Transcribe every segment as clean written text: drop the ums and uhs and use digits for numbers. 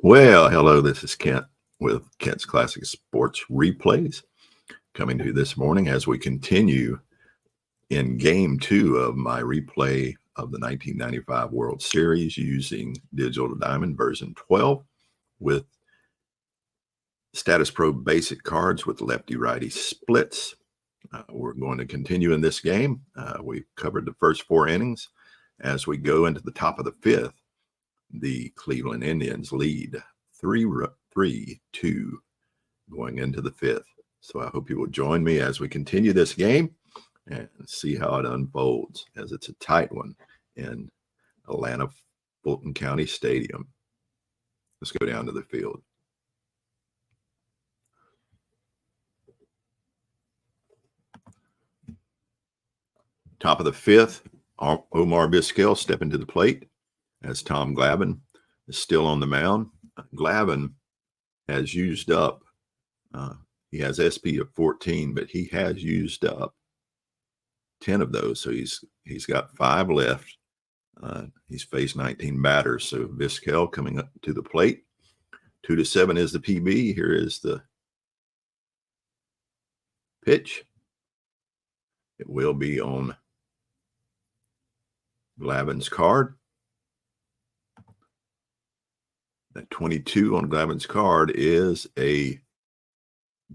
Well, hello, this is Kent with Kent's Classic Sports Replays coming to you this morning as we continue in game 2 of my replay of the 1995 World Series using Digital Diamond version 12 with Status Pro basic cards with lefty-righty splits. We're going to continue in this game. We covered the first 4 innings. As we go into the top of the 5th, the Cleveland Indians lead 3-2 going into the 5th. So I hope you will join me as we continue this game and see how it unfolds, as it's a tight one in Atlanta Fulton County Stadium. Let's go down to the field. Top of the 5th, Omar Vizquel stepping to the plate as Tom Glavine is still on the mound. Glavine has used up, he has SP of 14, but he has used up 10 of those. So he's got 5 left. He's faced 19 batters. So Vizquel coming up to the plate. 2-7 is the PB. Here is the pitch. It will be on Glavine's card. That 22 on Glavine's card is a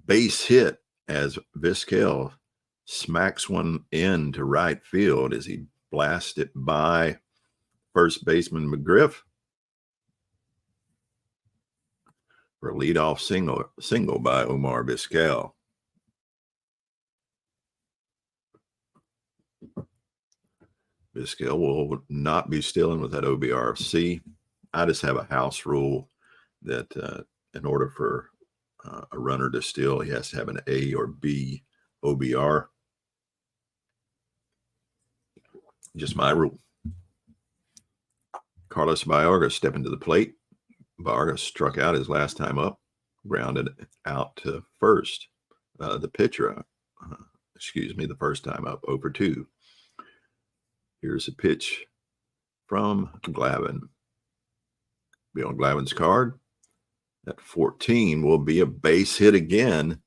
base hit as Vizquel smacks one into right field as he blasts it by first baseman McGriff for a leadoff single by Omar Vizquel. Vizquel will not be stealing with that OBRC. I just have a house rule that in order for a runner to steal, he has to have an A or B OBR. Just my rule. Carlos Baerga stepping to the plate. Baerga struck out his last time up, grounded out to first. The pitcher, the first time up, 0-2. Here's a pitch from Glavine. Be on Glavine's card. That 14 will be a base hit again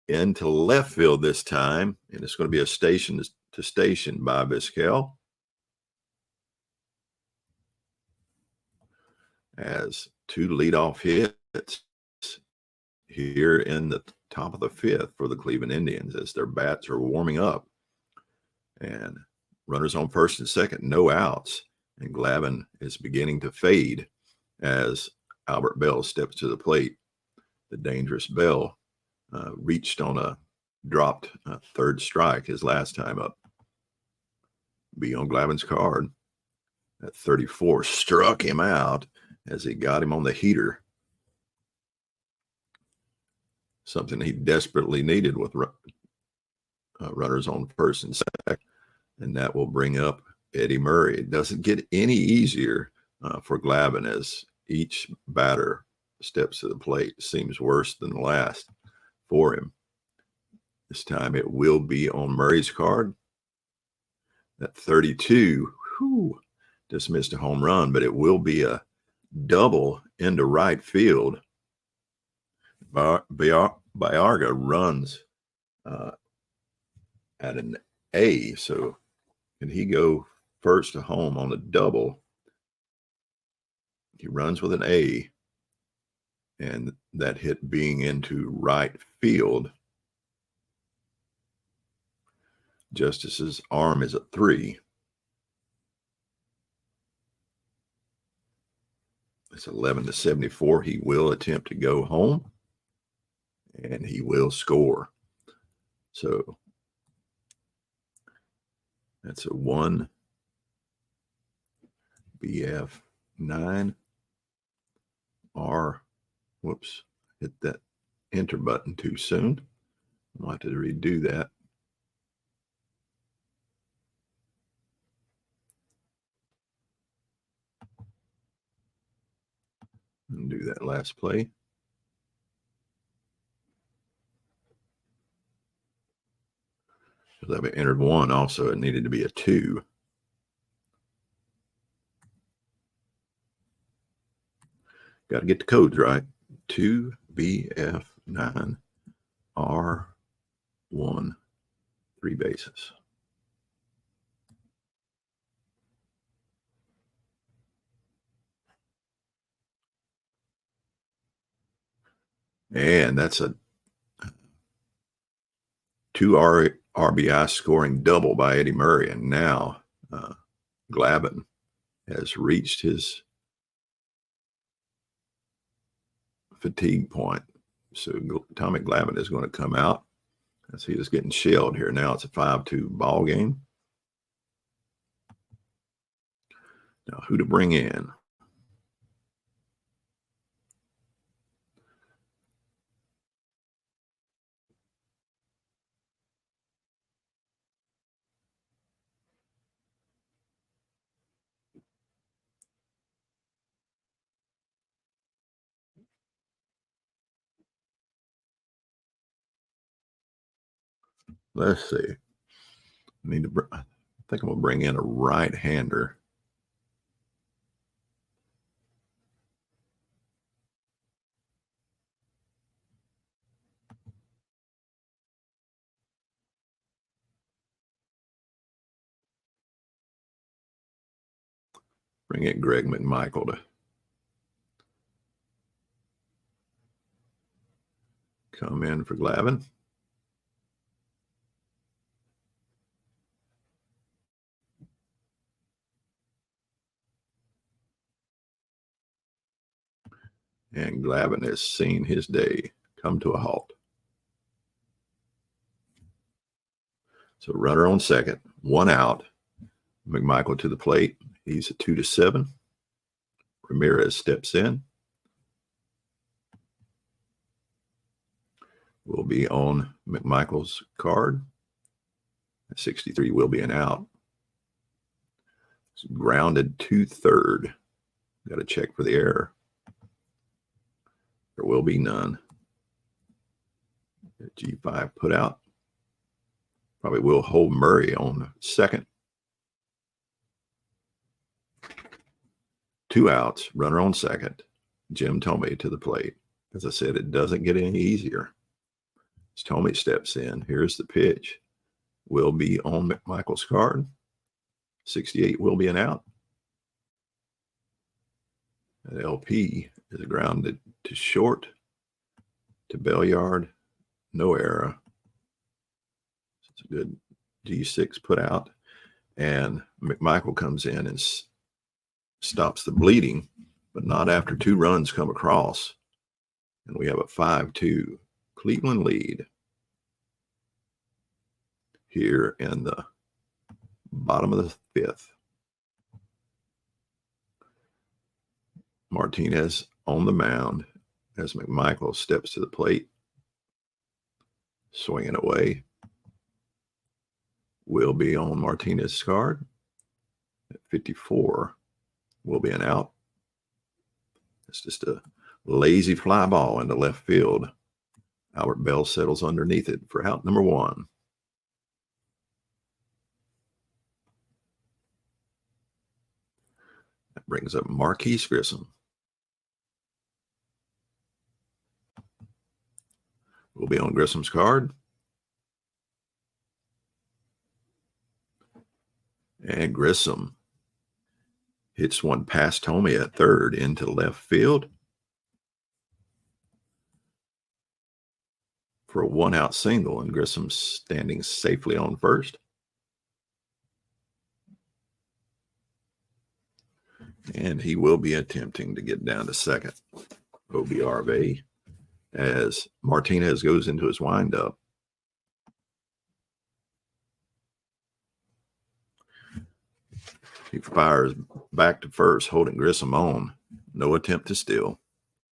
into left field this time, and it's going to be a station to station by Vizquel. As 2 leadoff hits here in the top of the 5th for the Cleveland Indians as their bats are warming up. And runners on first and second, no outs. And Glavine is beginning to fade as Albert Bell steps to the plate. The dangerous Bell reached on a dropped third strike his last time up. Be on Glavine's card. That 34 struck him out as he got him on the heater. Something he desperately needed with runners on first and second. And that will bring up Eddie Murray. It doesn't get any easier for Glavine as each batter steps to the plate. Seems worse than the last for him. This time it will be on Murray's card. That 32, just missed a home run, but it will be a double into right field. Baerga runs at an A, so can he go first to home on a double? He runs with an A, and that hit being into right field. Justice's arm is a 3. It's 11-74. He will attempt to go home, and he will score. So that's a 1 BF9 R. Whoops, hit that enter button too soon. I'll have to redo that. And do that last play. Because I've entered 1 also, it needed to be a 2. Got to get the codes right. 2BF9R1, 3 bases. And that's a 2 RBI scoring double by Eddie Murray. And now Glavine has reached his fatigue point. So Tommy Glavine is going to come out as he is getting shelled here. Now it's a 5-2 ball game. Now who to bring in? Let's see. I think I'm going to bring in a right-hander. Bring in Greg McMichael to come in for Glavine. And Glavine has seen his day come to a halt. So runner on second, 1 out. McMichael to the plate. He's a 2-7. Ramirez steps in. Will be on McMichael's card. 63 will be an out. It's grounded to third. Got to check for the error. There will be none. G5 put out. Probably will hold Murray on second. 2 outs, runner on second. Jim Thome to the plate. As I said, it doesn't get any easier. As Thome steps in, here's the pitch. Will be on McMichael's card. 68 will be an out. And LP is grounded to short, to Belliard. No error. It's a good G6 put out. And McMichael comes in and stops the bleeding, but not after 2 runs come across. And we have a 5-2 Cleveland lead here in the bottom of the 5th. Martinez on the mound as McMichael steps to the plate. Swinging away. Will be on Martinez's card. At 54 will be an out. It's just a lazy fly ball into left field. Albert Bell settles underneath it for out number 1. That brings up Marquise Grissom. Will be on Grissom's card. And Grissom hits one past Thome at third into left field for a 1-out single, and Grissom standing safely on first. And he will be attempting to get down to second. OBRV as Martinez goes into his windup. He fires back to first, holding Grissom on. No attempt to steal.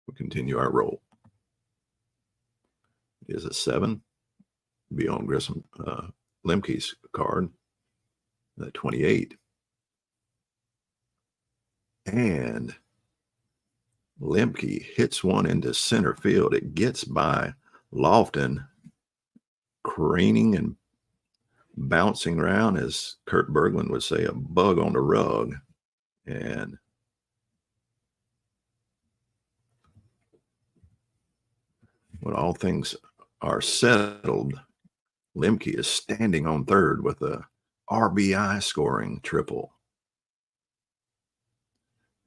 We'll continue our roll. It is a 7. Be on Grissom Lemke's card. 28. And Lemke hits one into center field. It gets by Lofton, craning and bouncing around, as Kurt Berglund would say, a bug on the rug. And When all things are settled, Lemke is standing on third with a RBI scoring triple.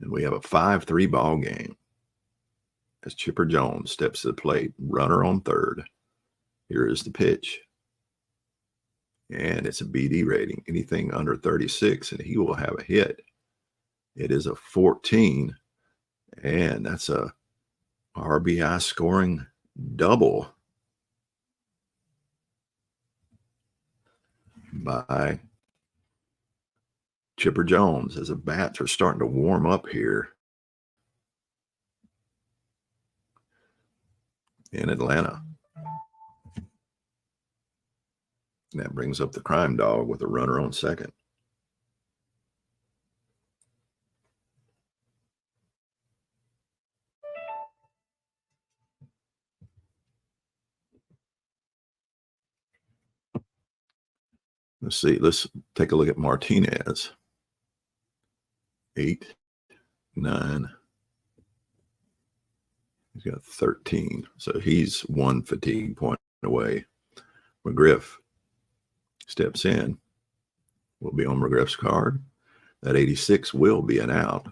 And we have a 5-3 ball game as Chipper Jones steps to the plate, runner on third. Here is the pitch. And it's a BD rating, anything under 36, and he will have a hit. It is a 14, and that's a RBI scoring double by Chipper Jones as the bats are starting to warm up here in Atlanta. And that brings up the crime dog with a runner on second. Let's see. Let's take a look at Martinez. 8, 9. He's got 13. So he's one fatigue point away. McGriff steps in. Will be on McGriff's card. That 86 will be an out.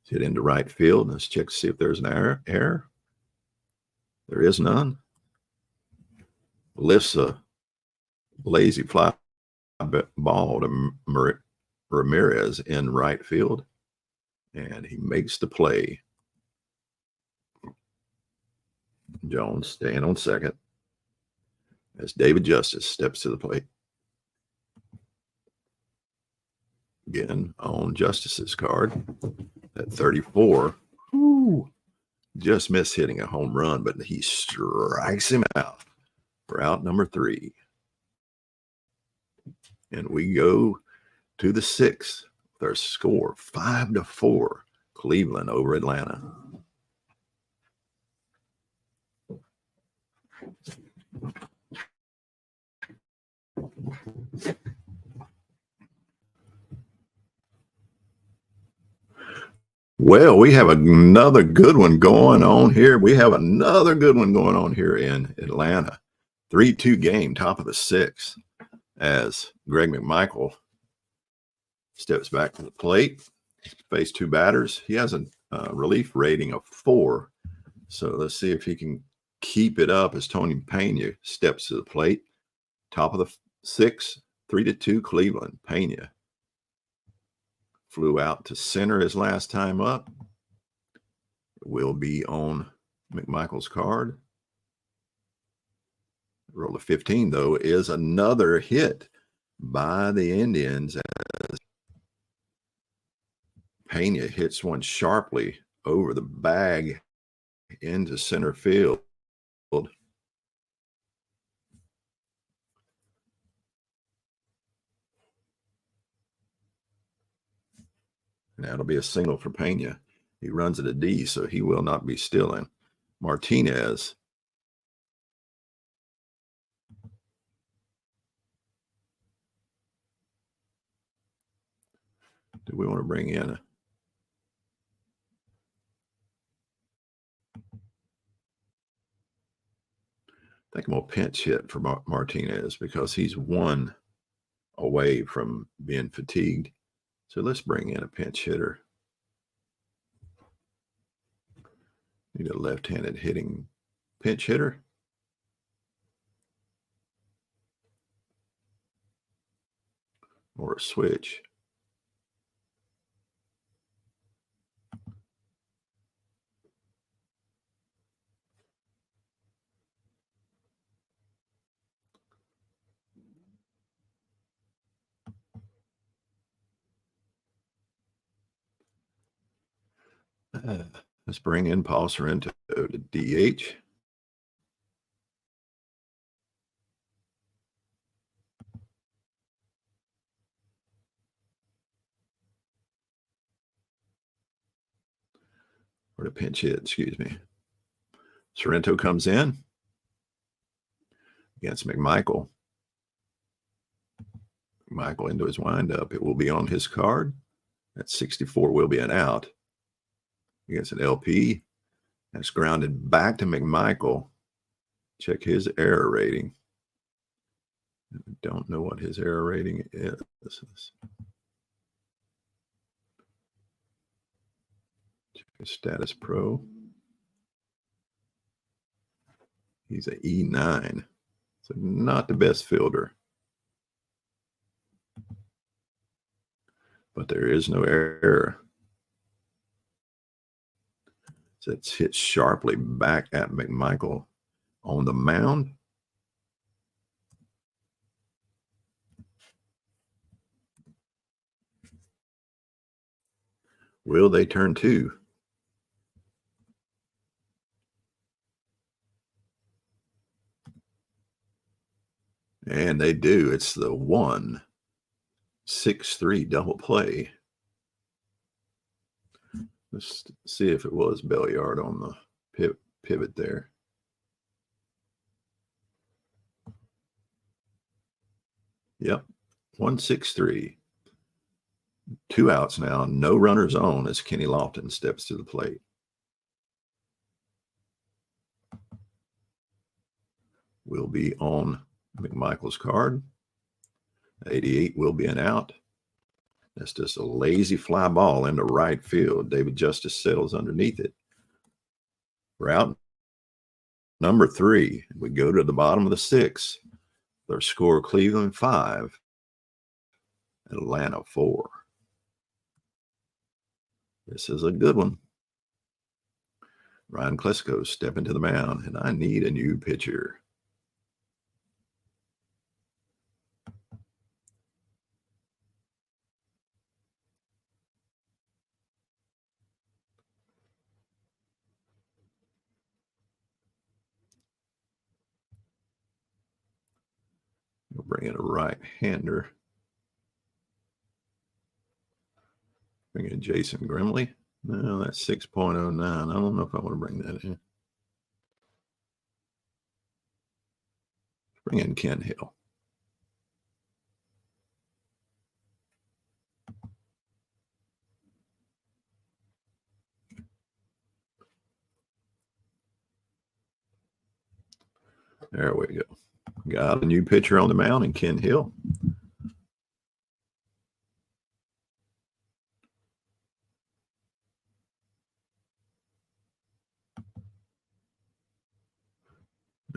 Hit into right field. Let's check to see if there's an error. There is none. Lifts a lazy fly ball to Ramirez in right field, and he makes the play. Jones staying on second as David Justice steps to the plate. Again on Justice's card at 34. Ooh, just missed hitting a home run, but he strikes him out for out number 3. And we go to the 6th. Their score 5-4, Cleveland over Atlanta. Well, we have another good one going on here. We have another good one going on here in Atlanta. 3-2 game, top of the 6th, as Greg McMichael steps back to the plate. Faced 2 batters. He has a relief rating of 4. So let's see if he can keep it up as Tony Pena steps to the plate. Top of the 6th, 3-2 Cleveland. Pena flew out to center his last time up. It will be on McMichael's card. Roll of 15, though, is another hit by the Indians as Pena hits one sharply over the bag into center field. And that'll be a single for Pena. He runs at a D, so he will not be stealing. Martinez. Do we want to bring in I think I'm going to pinch hit for Martinez because he's 1 away from being fatigued. So let's bring in a pinch hitter. Need a left-handed hitting pinch hitter. Or a switch. Let's bring in Paul Sorrento to DH. Or to pinch hit, excuse me. Sorrento comes in against McMichael. McMichael into his windup. It will be on his card. That 64 will be an out. against an LP. That's grounded back to McMichael. Check his error rating. I don't know what his error rating is. Check his status pro. He's an E9. So not the best fielder. But there is no error. So it's hit sharply back at McMichael on the mound. Will they turn two? And they do. It's the 1-6-3 double play. Let's see if it was Belliard on the pivot there. Yep, 1-6-3. 2 outs now, no runners on as Kenny Lofton steps to the plate. Will be on McMichael's card. 88 will be an out. That's just a lazy fly ball into right field. David Justice settles underneath it. We're out number 3. We go to the bottom of the 6th. Their score, Cleveland 5, Atlanta 4. This is a good one. Ryan Klesko stepping to the mound, and I need a new pitcher. We'll bring in a right-hander. Bring in Jason Grimley. No, that's 6.09. I don't know if I want to bring that in. Bring in Ken Hill. There we go. Got a new pitcher on the mound in Ken Hill.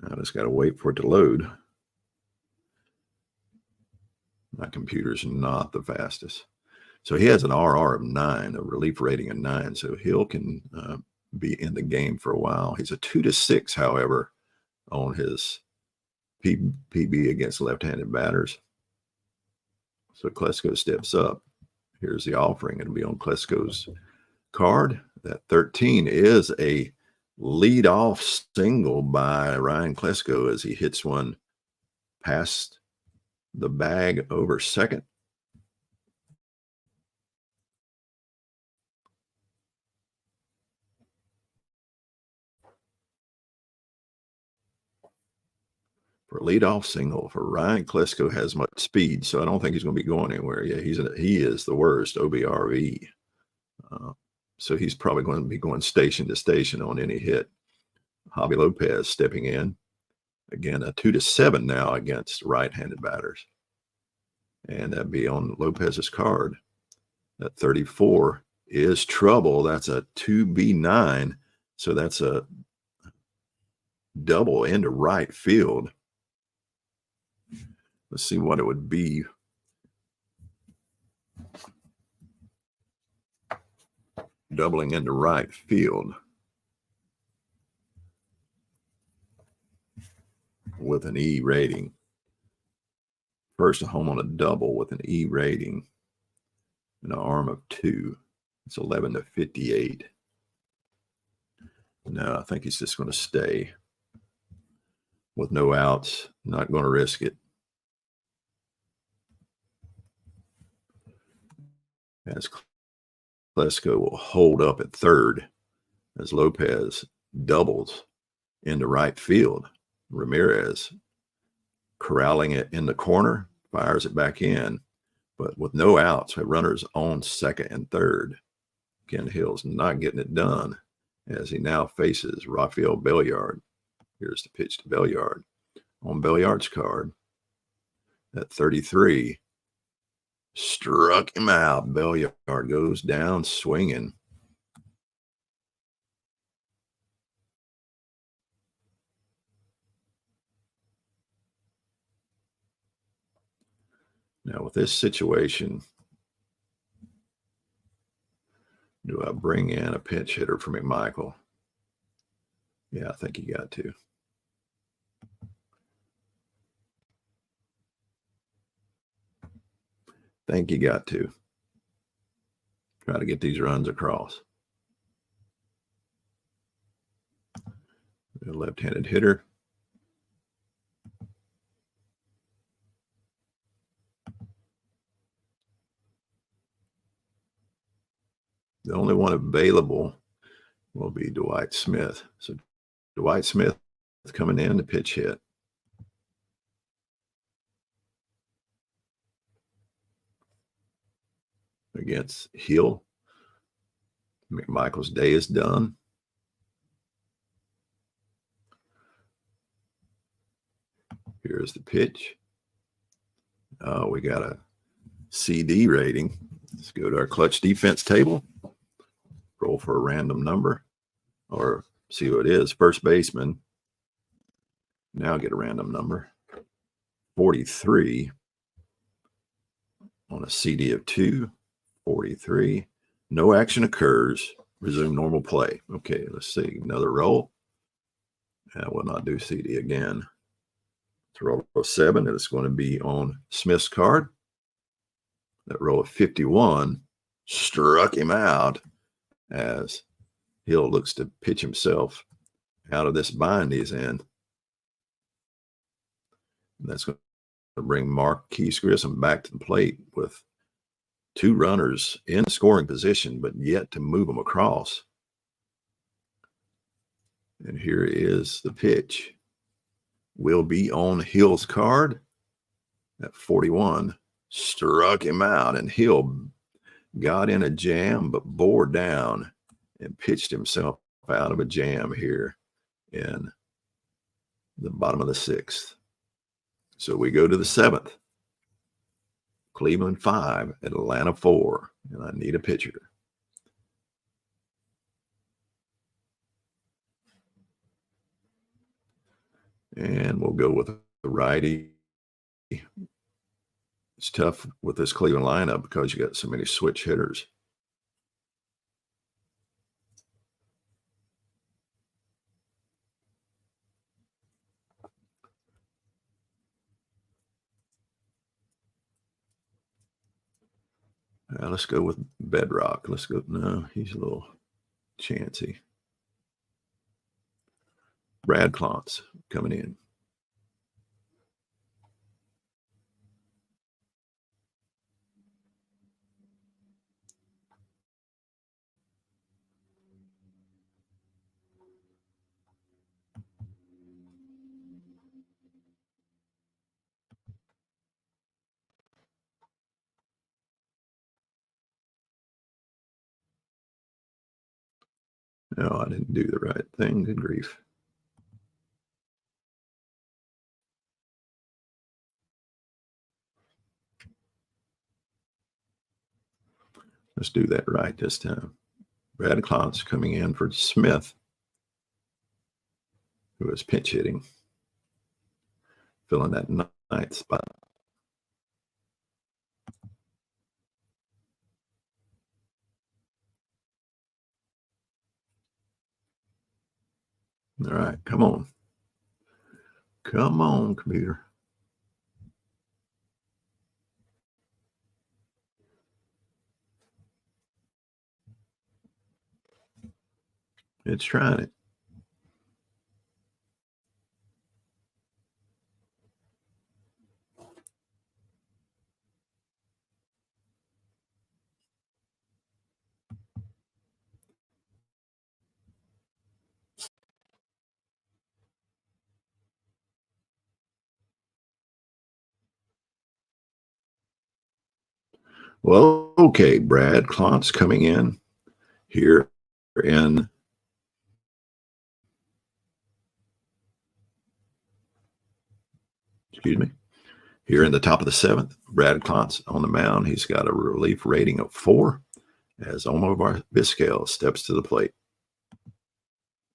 I just got to wait for it to load. My computer's not the fastest. So he has an RR of 9, a relief rating of 9. So Hill can be in the game for a while. He's a 2-6, however, on his PB against left-handed batters. So Klesko steps up. Here's the offering. It'll be on Klesko's card. That 13 is a lead-off single by Ryan Klesko as he hits one past the bag over second. For a leadoff single for Ryan Klesko has much speed, so I don't think he's going to be going anywhere. Yeah, he is the worst OBRV. So he's probably going to be going station to station on any hit. Javi Lopez stepping in. Again, a 2-7 now against right-handed batters. And that'd be on Lopez's card. That 34 is trouble. That's a 2B9. So that's a double into right field. Let's see what it would be. Doubling into right field with an E rating. First a home on a double with an E rating and an arm of 2. It's 11-58. No, I think he's just going to stay with no outs. Not going to risk it. As Klesko will hold up at third as Lopez doubles into right field. Ramirez corralling it in the corner, fires it back in, but with no outs, runners on second and third. Ken Hill's not getting it done as he now faces Rafael Belliard. Here's the pitch to Belliard. On Belliard's card at 33. Struck him out. Belliard goes down swinging. Now, with this situation, do I bring in a pinch hitter for McMichael? Yeah, I think you got to. Think you got to. Try to get these runs across. A left-handed hitter. The only one available will be Dwight Smith. So Dwight Smith coming in to pitch hit. Against Hill. McMichael's day is done. Here's the pitch. We got a CD rating. Let's go to our clutch defense table. Roll for a random number or see what it is. First baseman. Now get a random number. 43 on a CD of 2. 43. No action occurs. Resume normal play. Okay, let's see. Another roll. I will not do CD again. It's roll of 7. It's going to be on Smith's card. That roll of 51 struck him out as Hill looks to pitch himself out of this bind he's in. And that's going to bring Marquise Grissom back to the plate with 2 runners in scoring position, but yet to move them across. And here is the pitch. Will be on Hill's card at 41. Struck him out, and Hill got in a jam, but bore down and pitched himself out of a jam here in the bottom of the 6th. So we go to the 7th. Cleveland 5, Atlanta 4, and I need a pitcher. And we'll go with the righty. It's tough with this Cleveland lineup because you got so many switch hitters. Let's go with Bedrock. Let's go. No, he's a little chancy. Brad Klontz coming in. No, I didn't do the right thing. Good grief. Let's do that right this time. Brad Klontz coming in for Smith, who is pinch hitting, filling that 9th spot. All right, come on. Come on, computer. It's trying it. Well, okay, Brad Klontz coming in Here in excuse me, here in the top of the seventh, Brad Klontz on the mound. He's got a relief rating of 4 as Omar Vizquel steps to the plate.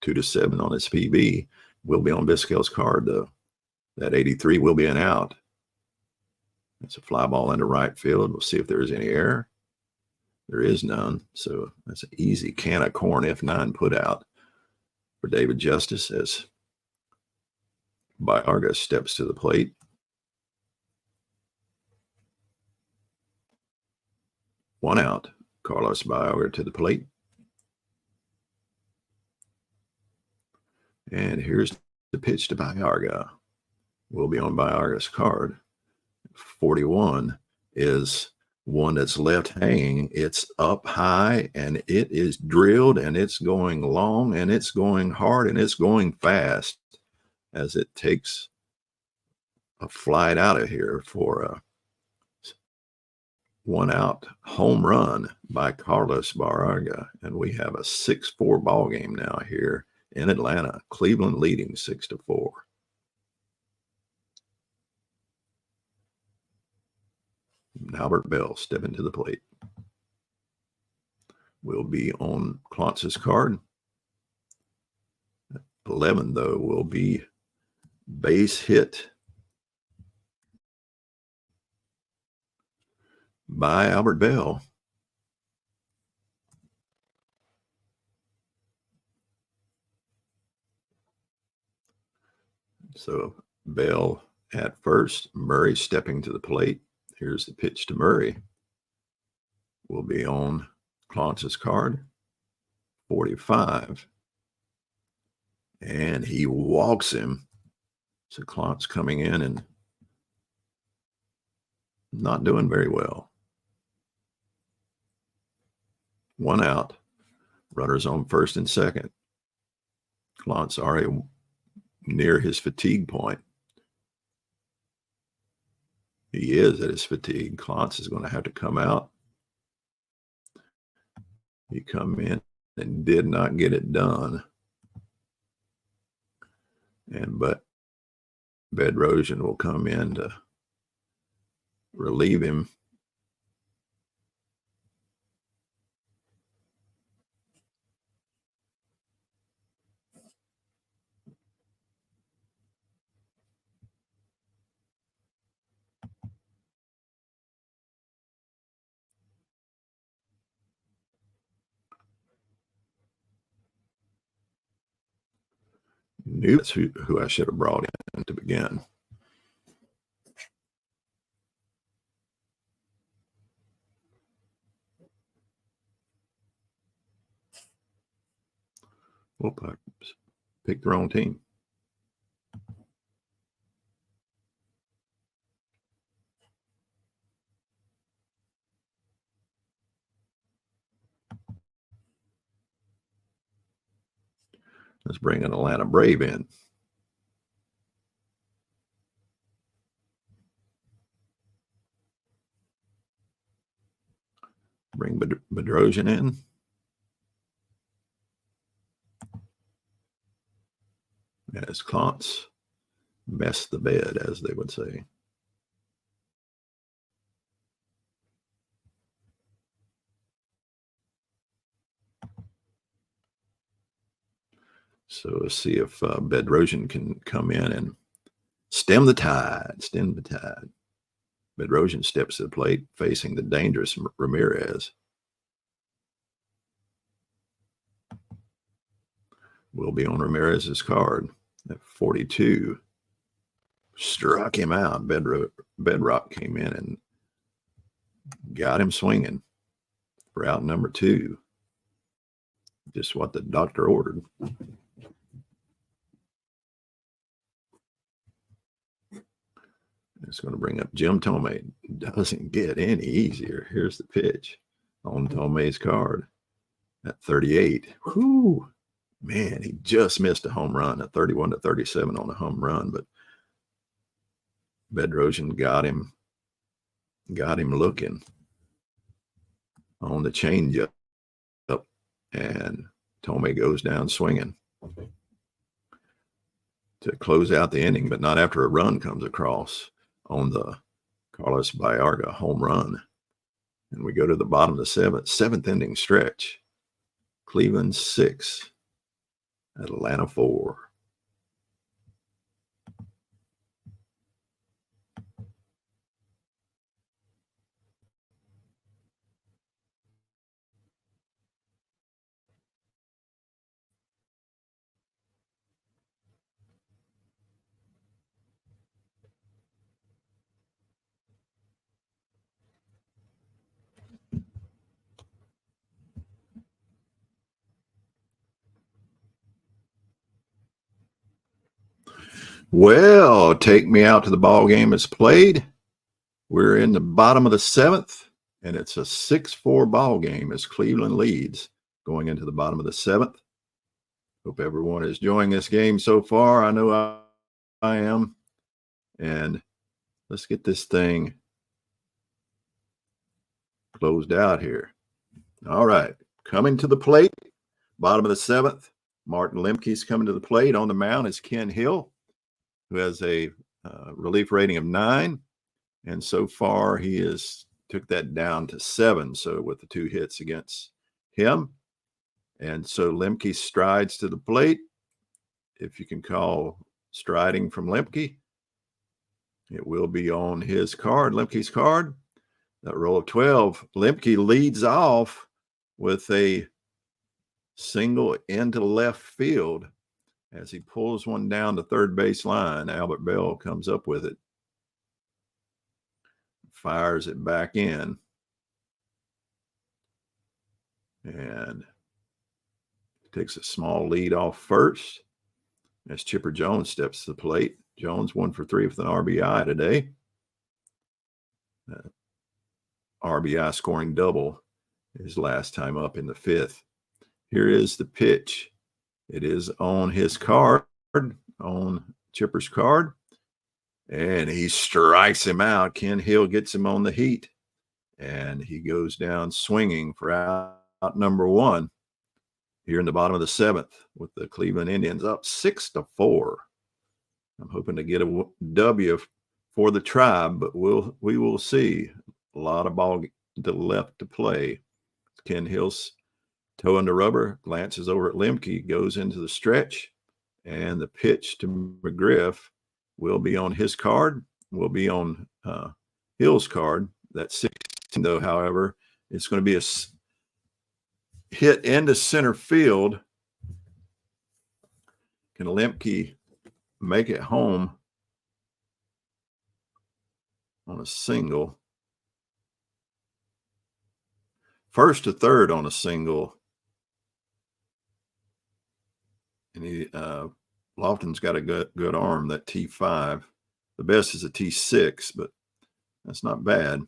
2-7 on his PB. Will be on Vizquel's card, though. That 83 will be an out. It's a fly ball into right field. We'll see if there's any error. There is none. So that's an easy can of corn F9 put out for David Justice as Baerga steps to the plate. One out. Carlos Baerga to the plate. And here's the pitch to Baerga. Will be on Baerga's card. 41 is one that's left hanging. It's up high and it is drilled and it's going long and it's going hard and it's going fast as it takes a flight out of here for a 1-out home run by Carlos Baerga. And we have a 6-4 ball game now here in Atlanta. Cleveland leading 6-4. Albert Bell stepping to the plate. Will be on Klontz's card. 11, though, will be base hit by Albert Bell. So Bell at first, Murray stepping to the plate. Here's the pitch to Murray. Will be on Klontz's card. 45. And he walks him. So Klontz coming in and not doing very well. 1 out. Runners on first and second. Klontz already near his fatigue point. He is at his fatigue. Klontz is going to have to come out. He come in and did not get it done. But Bedrosian will come in to relieve him. That's who I should have brought in to begin. Whoop, I picked the wrong team. Let's bring an Atlanta Brave in. Bring Bedrosian in. As Klontz messed the bed, as they would say. So let's see if Bedrosian can come in and stem the tide. Bedrosian steps to the plate facing the dangerous Ramirez. Will be on Ramirez's card at 42. Struck him out. Bedrock came in and got him swinging for out number 2. Just what the doctor ordered. It's going to bring up Jim Tomei. Doesn't get any easier. Here's the pitch on Tomei's card at 38. Whoo! Man, he just missed a home run at 31-37 on a home run, but Bedrosian got him looking on the changeup. And Tomei goes down swinging to close out the inning, but not after a run comes across on the Carlos Baerga home run. And we go to the bottom of the seventh inning stretch. Cleveland 6, Atlanta 4. Well, take me out to the ball game is played. We're in the bottom of the 7th, and it's a 6-4 ball game as Cleveland leads going into the bottom of the 7th. Hope everyone is enjoying this game so far. I know I am. And let's get this thing closed out here. All right, coming to the plate, bottom of the 7th. Martin Lemke's coming to the plate. On the mound is Ken Hill, who has a relief rating of 9. And so far, he has took that down to 7. So with the 2 hits against him. And so Lemke strides to the plate. If you can call striding from Lemke, it will be on his card, Lemke's card. That roll of 12. Lemke leads off with a single into left field as he pulls one down the third base line. Albert Bell comes up with it, fires it back in, and takes a small lead off first as Chipper Jones steps to the plate. Jones 1 for 3 with an RBI today. RBI scoring double his last time up in the 5th. Here is the pitch. It is on his card, on Chipper's card, and he strikes him out. Ken Hill gets him on the heat, and he goes down swinging for out number 1 here in the bottom of the 7th with the Cleveland Indians up 6-4. I'm hoping to get a W for the Tribe, but we will see. A lot of ball left to play. Ken Hill's toe in the rubber, glances over at Lemke, goes into the stretch, and the pitch to McGriff will be on his card, will be on Hill's card. That's 16, though, however. It's going to be a hit into center field. Can Lemke make it home on a single? First to third on a single. And Lofton's got a good arm, that T5. The best is a T6, but that's not bad.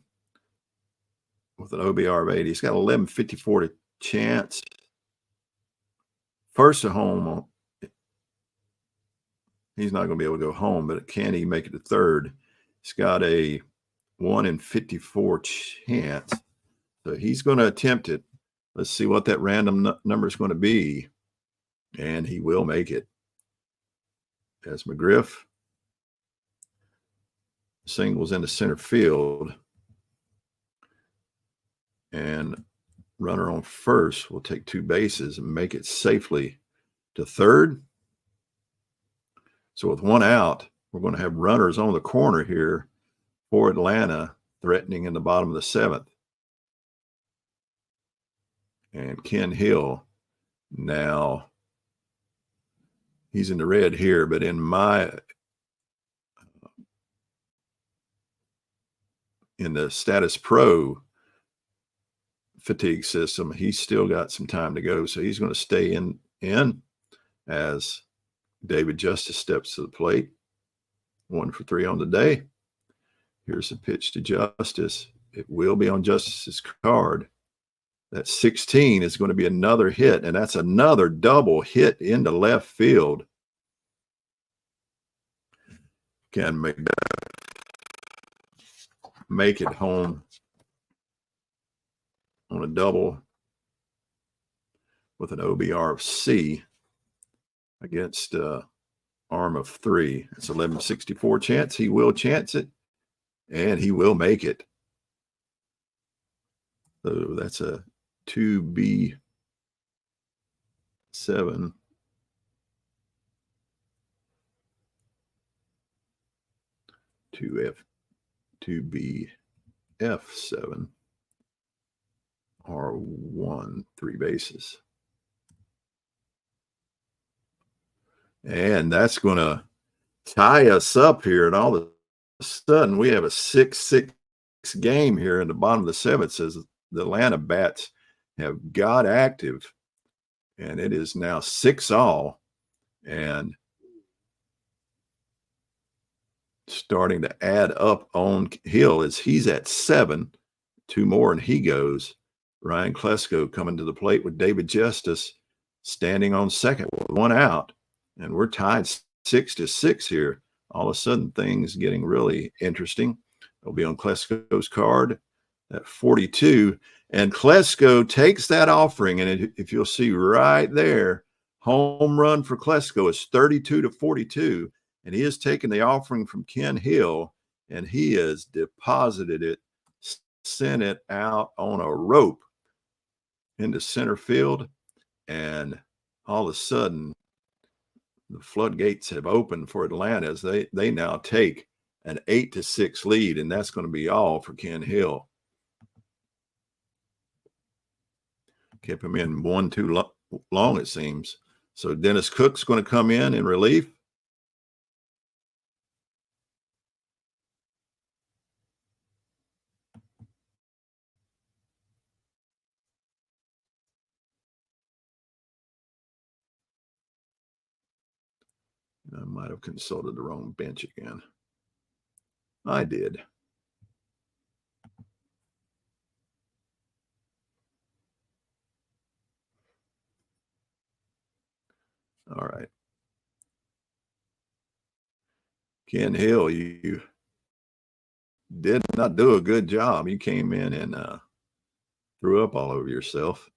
With an OBR of 80, he's got 1154 to chance. First to home, he's not going to be able to go home, but can he make it to third? He's got a 1 in 54 chance. So he's going to attempt it. Let's see what that random number is going to be. And he will make it. As McGriff singles into center field. And runner on first will take 2 bases and make it safely to third. So with 1 out, we're going to have runners on the corner here for Atlanta, threatening in the bottom of the 7th. And Ken Hill, now he's in the red here, but in the status pro fatigue system, he's still got some time to go. So he's going to stay in as David Justice steps to the plate. 1 for 3 on the day. Here's a pitch to Justice. It will be on Justice's card. That 16 is going to be another hit, and that's another double hit into left field. Can make it home on a double. with an OBR of C against arm of 3. It's 1164 chance. He will chance it, and he will make it. So that's a 2B7. 2BF7 R1, 3 bases. And that's going to tie us up here. And all of a sudden, we have a 6-6 game here in the bottom of the 7th. It says the Atlanta Bats have got active, and it is now 6-all. And starting to add up on Hill as he's at 7. 2 more and he goes. Ryan Klesko coming to the plate with David Justice standing on second with 1 out. And we're tied 6-6 here. All of a sudden, things getting really interesting. It'll be on Klesko's card at 42. And Klesko takes that offering. And if you'll see right there, home run for Klesko is 32-42. And he has taken the offering from Ken Hill, and he has deposited it, sent it out on a rope into center field. And all of a sudden, the floodgates have opened for Atlanta as they now take an 8-6 lead, and that's going to be all for Ken Hill. Kept him in 1 too long, it seems. So Dennis Cook's going to come in relief. I might have consulted the wrong bench again. I did. All right. Ken Hill, you did not do a good job. You came in and threw up all over yourself.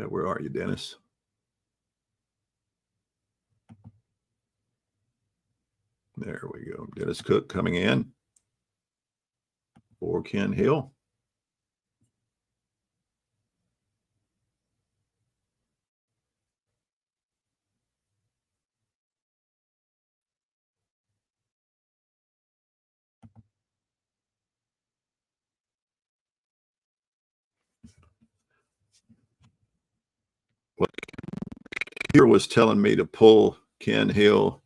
Where are you, Dennis? There we go. Dennis Cook coming in for Ken Hill. What here was telling me to pull Ken Hill,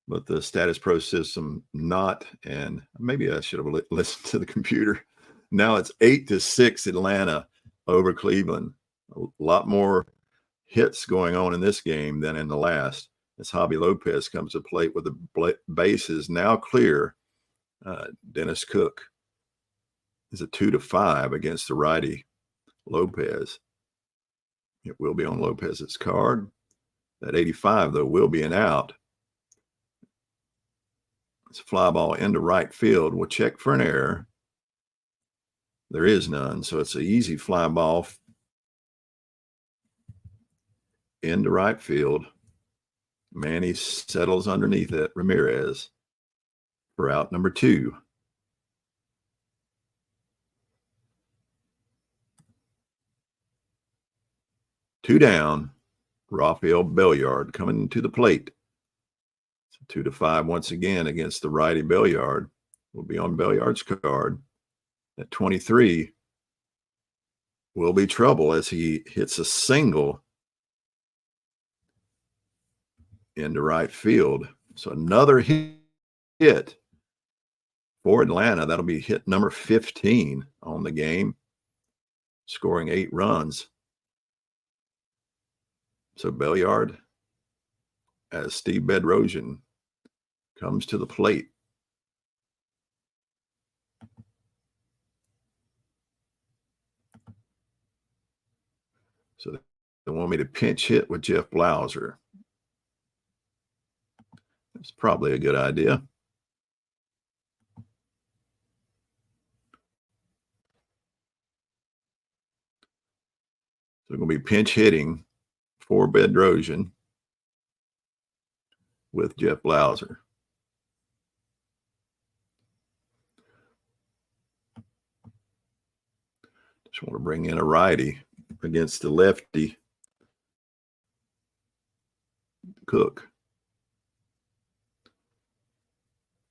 but the status pro system not, and maybe I should have listened to the computer. Now it's 8-6 Atlanta over Cleveland. A lot more hits going on in this game than in the last. As Javi Lopez comes to plate with the bases now clear. Dennis Cook is a 2-5 against the righty Lopez. It will be on Lopez's card. That 85, though, will be an out. It's a fly ball into right field. We'll check for an error. There is none, so it's an easy fly ball into right field. Manny settles underneath it. Ramirez for out number 2. Two down. Rafael Belliard coming to the plate. It's a 2-5 once again against the righty Belliard. Will be on Belliard's card. At 23 will be trouble as he hits a single into right field. So another hit for Atlanta. That'll be hit number 15 on the game, scoring 8 runs. So Belliard, as Steve Bedrosian comes to the plate. So they want me to pinch hit with Jeff Blauser. That's probably a good idea. So we're going to be pinch hitting for Bedrosian with Jeff Blauser. Just want to bring in a righty against the lefty Cook.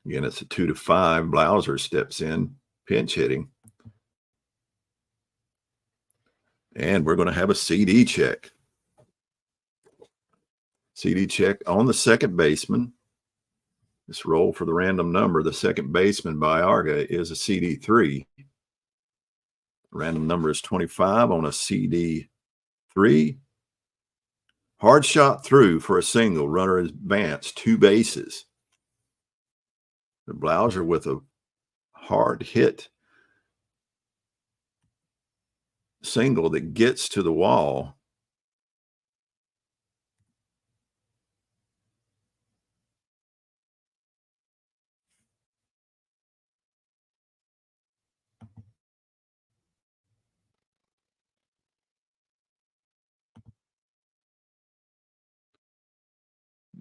Again, it's a 2-5. Blauser steps in, pinch hitting. And we're going to have a CD check. CD check on the second baseman. This roll for the random number. The second baseman by Arga is a CD3. Random number is 25 on a CD3. Hard shot through for a single. Runner advanced 2 bases. The Blauser with a hard hit single that gets to the wall.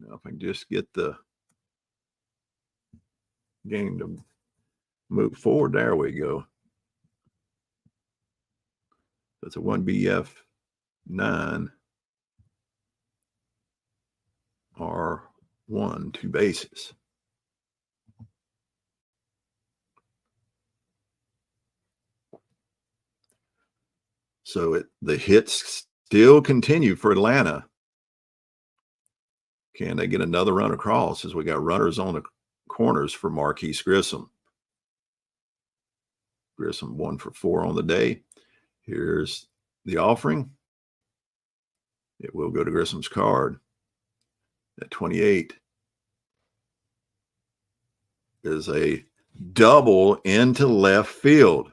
Now, if I can just get the game to move forward, there we go. That's a 1BF9 R1, 2 bases. So the hits still continue for Atlanta. Can they get another run across as we got runners on the corners for Marquise Grissom? Grissom 1 for 4 on the day. Here's the offering. It will go to Grissom's card. At 28 is a double into left field.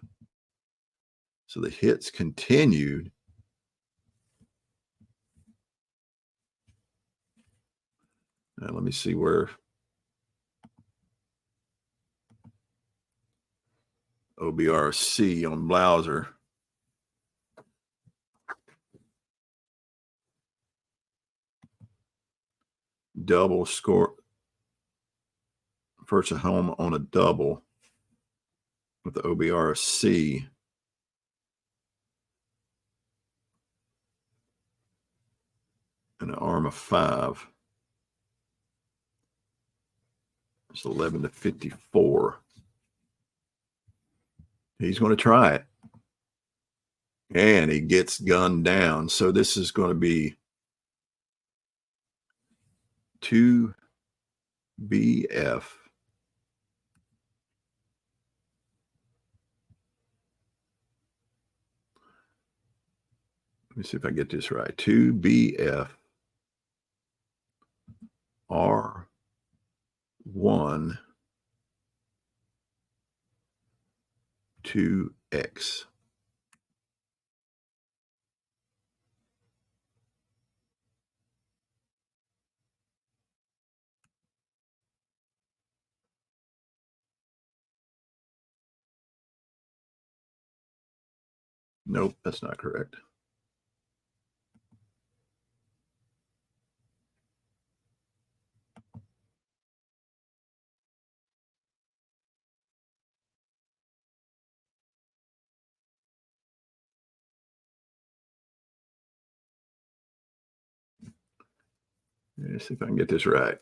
So the hits continued. Now let me see where OBRC on Blauser. Double score. First at home on a double with the OBRC. And an arm of 5. It's 11-54. He's going to try it. And he gets gunned down. So this is going to be 2BF. Let me see if I get this right. 2BF R1 2X. Nope, that's not correct. Let's see if I can get this right.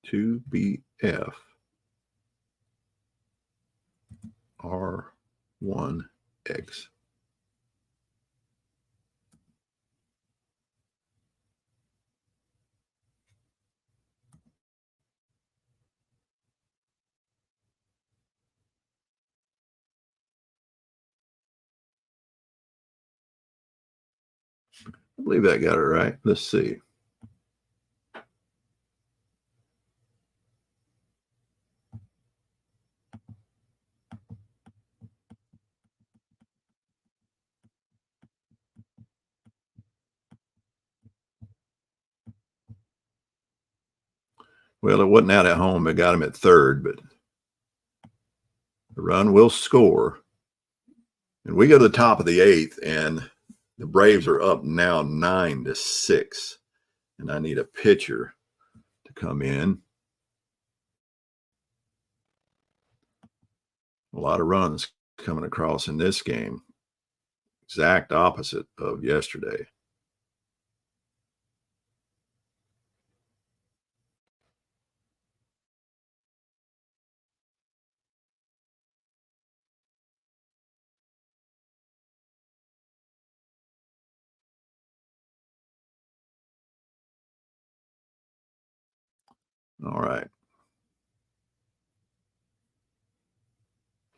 Two BF R1X. I believe that got it right. Let's see. Well, it wasn't out at home. It got him at third, but the run will score. And we go to the top of the eighth, and the Braves are up now 9-6. And I need a pitcher to come in. A lot of runs coming across in this game. Exact opposite of yesterday. All right.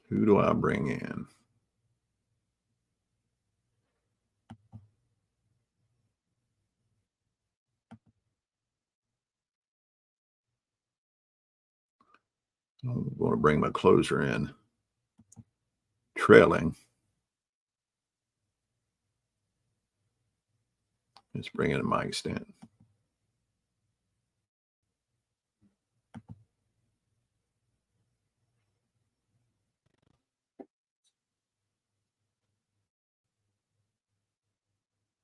Who do I bring in? I'm going to bring my closer in. Trailing. Let's bring in Mike Stanton.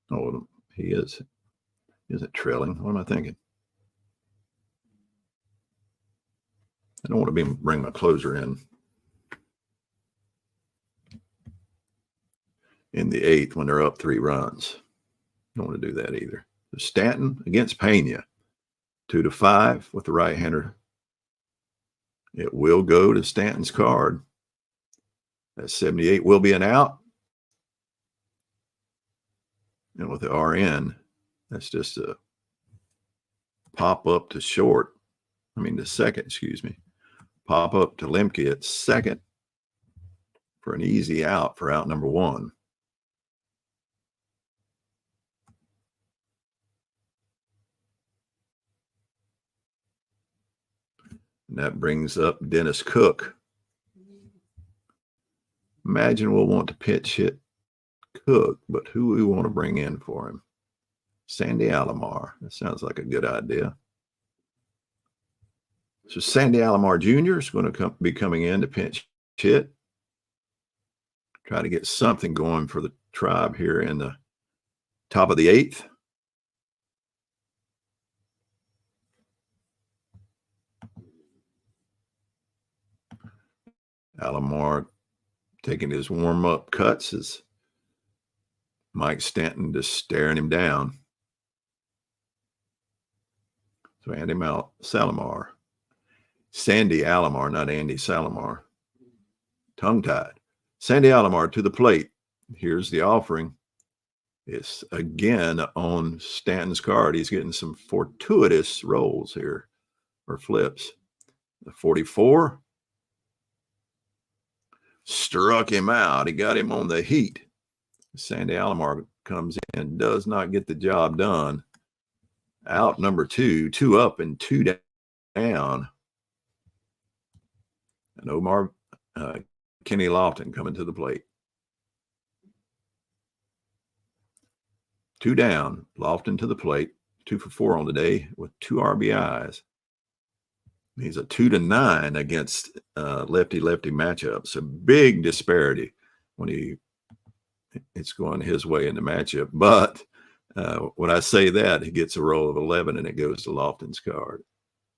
Oh, he is. Isn't trailing. What am I thinking? I don't want to bring my closer in the eighth when they're up 3 runs. Don't want to do that either. So Stanton against Pena, 2-5 with the right-hander. It will go to Stanton's card. That 78 will be an out. And with the RN, that's just a pop up to short. To second, excuse me. Pop up to Lemke at second for an easy out for out number 1. And that brings up Dennis Cook. Imagine we'll want to pitch hit Cook, but who we want to bring in for him? Sandy Alomar. That sounds like a good idea. So Sandy Alomar Jr. is going to be coming in to pinch hit. Try to get something going for the Tribe here in the top of the eighth. Alomar taking his warm-up cuts as Mike Stanton just staring him down. So Andy Salomar. Sandy Alomar, not Andy Salomar. Tongue-tied. Sandy Alomar to the plate. Here's the offering. It's again on Stanton's card. He's getting some fortuitous rolls here, or flips. The 44 struck him out. He got him on the heat. Sandy Alomar comes in, does not get the job done. Out number 2, 2 up and 2 down. And Kenny Lofton coming to the plate. 2 down, Lofton to the plate, 2 for 4 on the day with 2 RBIs. He's a 2-9 against lefty-lefty matchups. A big disparity when it's going his way in the matchup. But when I say that, he gets a roll of 11 and it goes to Lofton's card.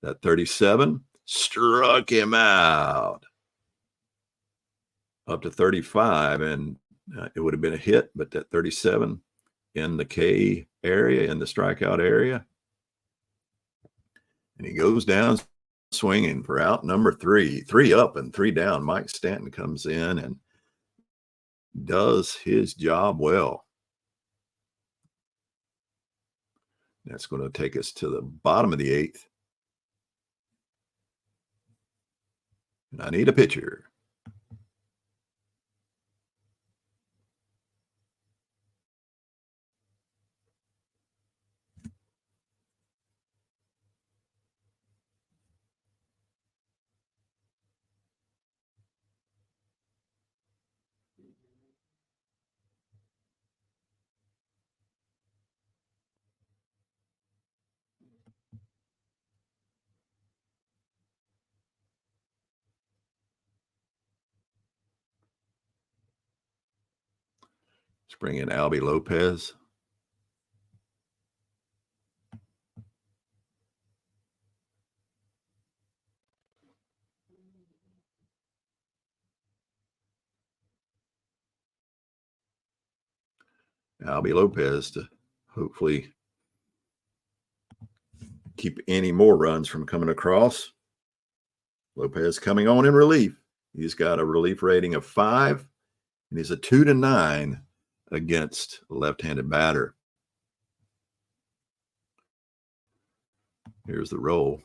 That 37 struck him out. Up to 35, and it would have been a hit, but that 37 in the K area, in the strikeout area. And he goes down swinging for out number 3. 3 up and 3 down. Mike Stanton comes in and does his job well. That's going to take us to the bottom of the eighth. And I need a pitcher. Let's bring in Albie Lopez. Albie Lopez to hopefully keep any more runs from coming across. Lopez coming on in relief. He's got a relief rating of 5, and he's a 2-9 against a left-handed batter. Here's the roll.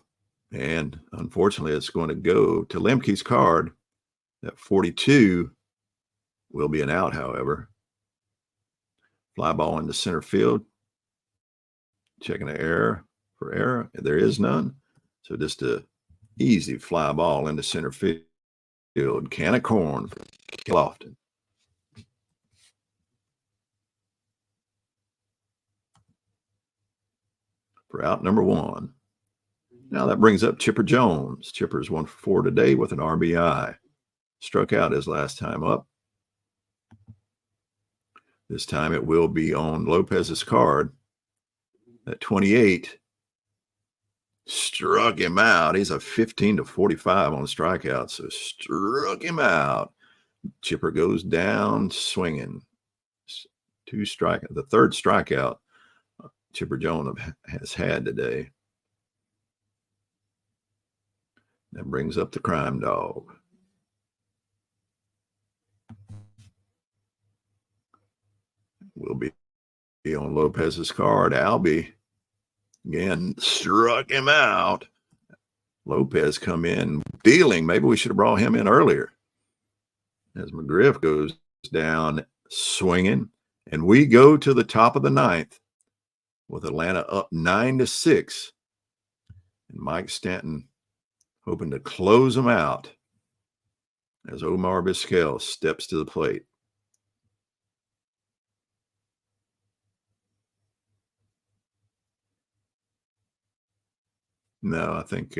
And unfortunately, it's going to go to Lemke's card. That 42 will be an out, however. Fly ball into center field. Checking the error for error. There is none. So just a easy fly ball into center field. Can of corn for Lofton. For out number 1. Now that brings up Chipper Jones. Chipper's 1 for 4 today with an RBI. Struck out his last time up. This time it will be on Lopez's card. At 28, struck him out. He's a 15-45 on strikeout, so struck him out. Chipper goes down swinging. 2 strikeouts. The 3rd strikeout Chipper Jones has had today. That brings up the crime dog. Will be on Lopez's card. Albie again struck him out. Lopez come in dealing. Maybe we should have brought him in earlier. As McGriff goes down swinging, and we go to the top of the 9th with Atlanta up 9-6, and Mike Stanton hoping to close them out as Omar Vizquel steps to the plate. No, I think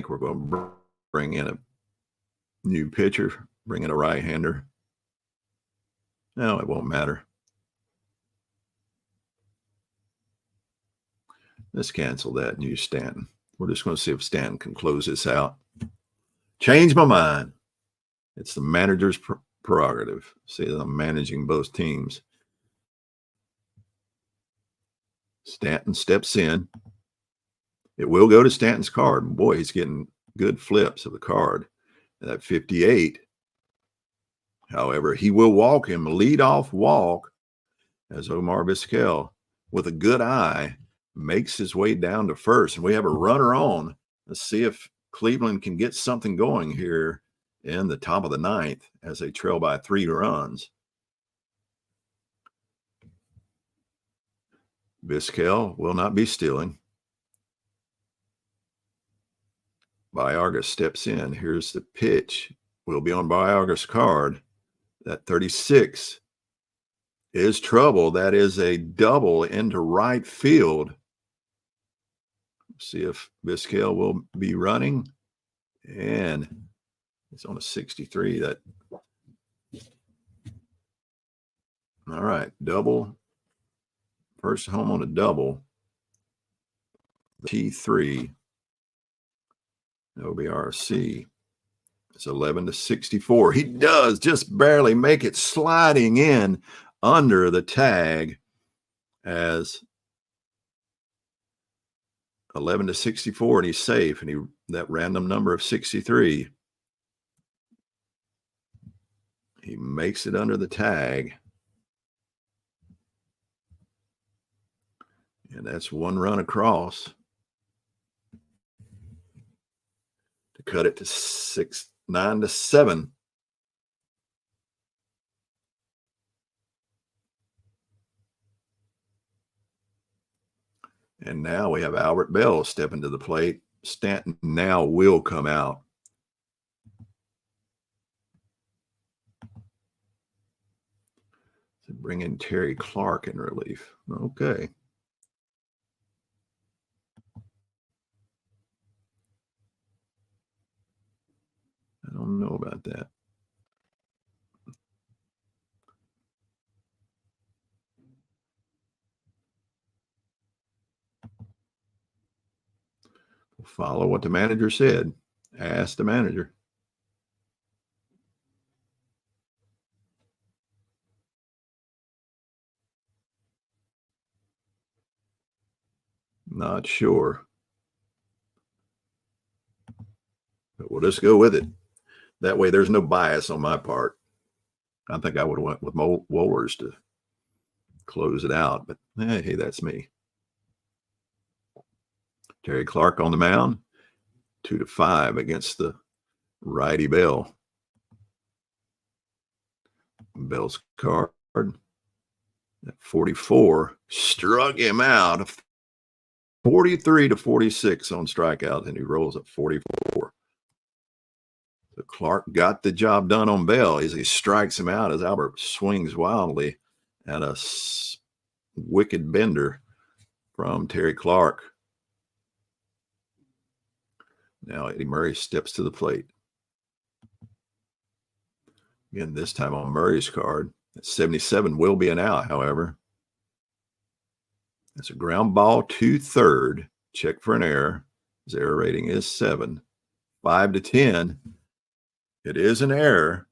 we're going to bring in a new pitcher, bring in a right-hander. No, it won't matter. Let's cancel that and use Stanton. We're just going to see if Stanton can close this out. Change my mind. It's the manager's prerogative. See that I'm managing both teams. Stanton steps in. It will go to Stanton's card. Boy, he's getting good flips of the card. That 58. However, he will walk him, lead-off walk, as Omar Vizquel, with a good eye, makes his way down to first. And we have a runner on. Let's see if Cleveland can get something going here in the top of the 9th as they trail by 3 runs. Vizquel will not be stealing. Baerga steps in. Here's the pitch. Will be on Baerga's card. That 36 is trouble. That is a double into right field. See if Vizquel will be running. And it's on a 63. That all right, double. First home on a double. T3. OBRC. It's 11-64. He does just barely make it, sliding in under the tag as 11-64, and he's safe. And that random number of 63. He makes it under the tag. And that's 1 run across to cut it to 9-7. And now we have Albert Bell stepping to the plate. Stanton now will come out. So bring in Terry Clark in relief. Okay. I don't know about that. Follow what the manager said. Ask the manager. Not sure. But we'll just go with it. That way there's no bias on my part. I think I would have went with Wohlers to close it out, but hey, that's me. Terry Clark on the mound, 2-5 against the righty Bell. Bell's card at 44 struck him out. 43-46 on strikeouts, and he rolls at 44. So Clark got the job done on Bell as he strikes him out as Albert swings wildly at a wicked bender from Terry Clark. Now Eddie Murray steps to the plate. Again, this time on Murray's card. At 77 will be an out, however. That's a ground ball to third. Check for an error. His error rating is 7. 5-10. It is an error.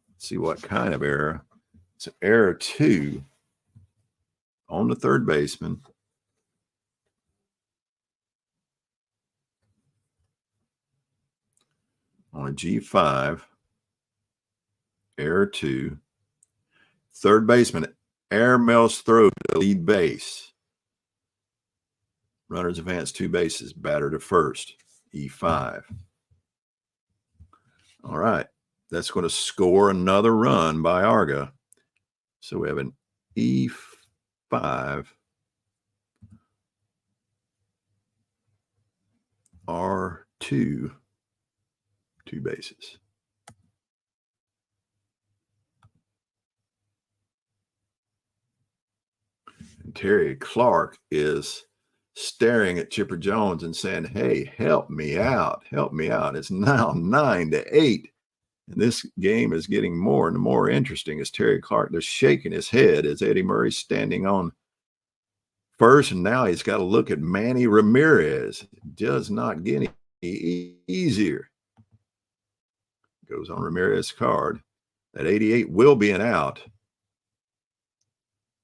Let's see what kind of error. It's an error 2 on the third baseman. On a G5, error 2. Third baseman, air Mel's throw to lead base. Runners advance 2 bases, batter to first, E5. All right, that's going to score another run by Arga. So we have an E5, R2, 2 bases. And Terry Clark is staring at Chipper Jones and saying, hey, help me out. Help me out. It's now 9-8. And this game is getting more and more interesting as Terry Clark is shaking his head as Eddie Murray's standing on first. And now he's got to look at Manny Ramirez. It does not get any easier. Goes on Ramirez's card. That 88 will be an out.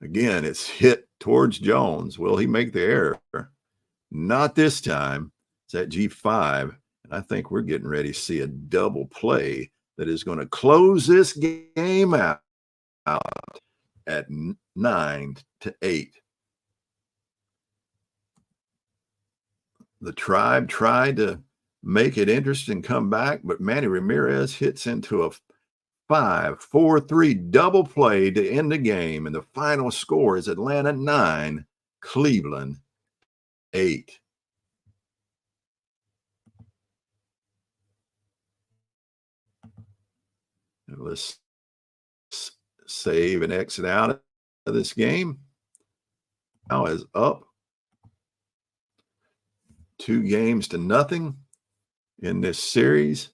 Again, it's hit towards Jones. Will he make the error? Not this time. It's at G5. And I think we're getting ready to see a double play that is going to close this game out at 9-8. The Tribe tried to make it interesting, come back, but Manny Ramirez hits into a 5-4-3 double play to end the game, and the final score is Atlanta 9, Cleveland 8. Let's save and exit out of this game. Now is up 2-0 in this series.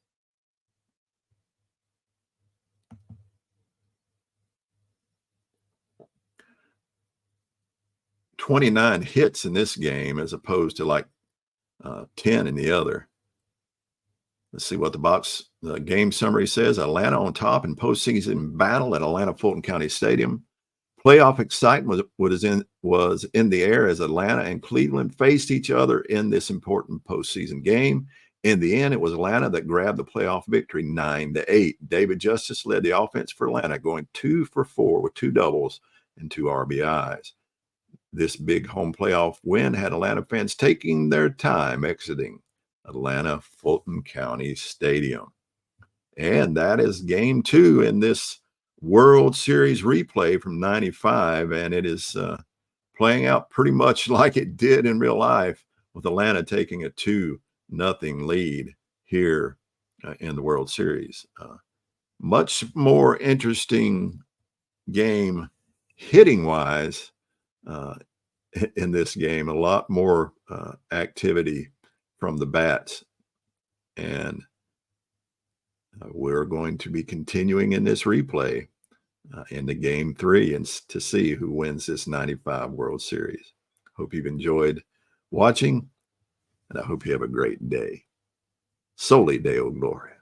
"29 hits in this game as opposed to like 10 in the other." Let's see what the game summary says. Atlanta on top in postseason battle at Atlanta Fulton County Stadium. Playoff excitement was in the air as Atlanta and Cleveland faced each other in this important postseason game. In the end, it was Atlanta that grabbed the playoff victory 9-8. David Justice led the offense for Atlanta, going 2 for 4 with 2 doubles and 2 RBIs. This big home playoff win had Atlanta fans taking their time exiting Atlanta Fulton County Stadium. And that is game 2 in this World Series replay from 95. And it is playing out pretty much like it did in real life, with Atlanta taking a 2-0 lead here in the World Series. Much more interesting game hitting-wise in this game. A lot more activity from the bats. And we're going to be continuing in this replay in the game 3 and to see who wins this 95 World Series. Hope you've enjoyed watching, and I hope you have a great day. Soli Deo Gloria.